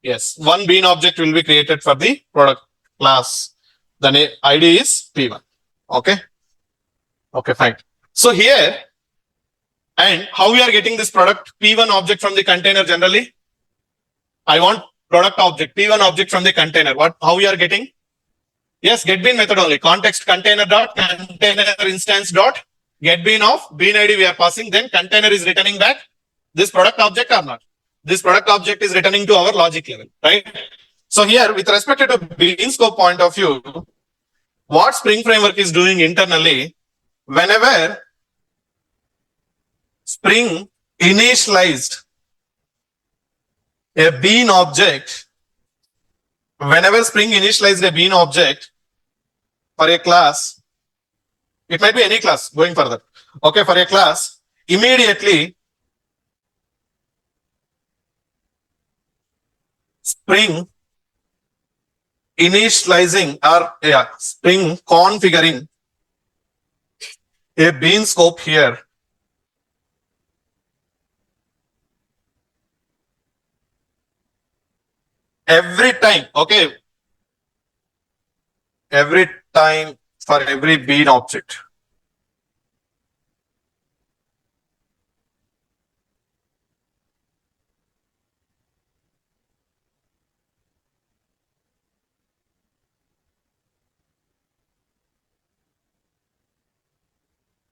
Yes, one bean object will be created for the product class. The ID is P1. Okay. Okay, fine. So here, and how we are getting this product P1 object from the container generally? I want product object, P1 object from the container. How we are getting? Yes, get bean method only. Context container dot container instance dot get bean of bean ID we are passing. Then container is returning back this product object or not. This product object is returning to our logic level, right? So here, with respect to bean scope point of view, what Spring Framework is doing internally, whenever Spring initialized a bean object, whenever Spring initialized a bean object for a class, it might be any class going further. Okay, for a class, immediately Spring initializing or Spring configuring a bean scope here. Every time, okay, every time for every bean object.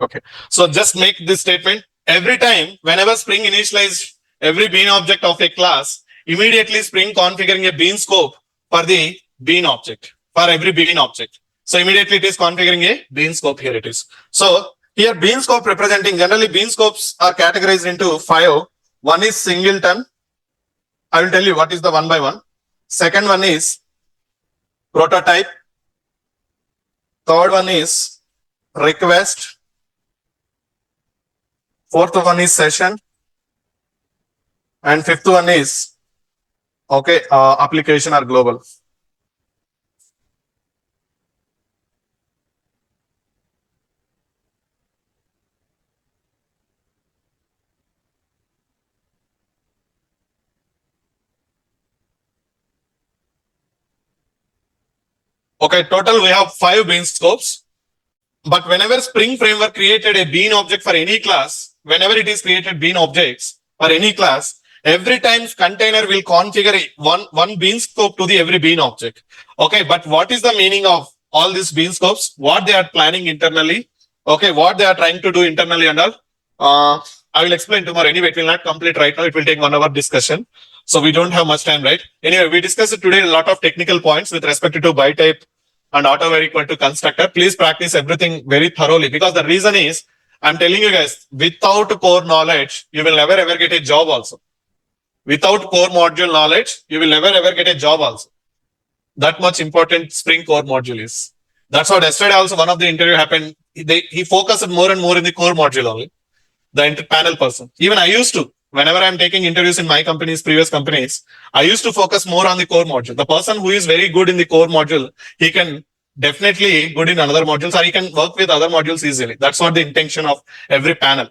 Okay, so just make this statement. Every time, whenever Spring initialized every bean object of a class, immediately Spring configuring a bean scope for the bean object, for every bean object. So immediately it is configuring a bean scope. Here it is. So here bean scope representing, generally bean scopes are categorized into 5. One is singleton. I will tell you what is the one by one. Second one is prototype. Third one is request. Fourth one is session. And fifth one is application or global. Okay, total we have 5 bean scopes. But whenever Spring Framework created a bean object for any class, whenever it is created bean objects for any class, every time container will configure one bean scope to the every bean object. Okay, but what is the meaning of all these bean scopes? What they are planning internally? Okay, what they are trying to do internally and all? I will explain tomorrow. Anyway, it will not complete right now. It will take 1 hour discussion. So we don't have much time, right? Anyway, we discussed today a lot of technical points with respect to by type and autowire equal to constructor. Please practice everything very thoroughly, because the reason is, I'm telling you guys, without core knowledge, you will never ever get a job also. Without core module knowledge, you will never ever get a job also. That much important Spring core module is. That's what yesterday also one of the interview happened. He focused more and more in the core module only, the panel person. Even I used to, whenever I'm taking interviews in my companies, previous companies, I used to focus more on the core module. The person who is very good in the core module, he can definitely good in another modules, or he can work with other modules easily. That's what the intention of every panel.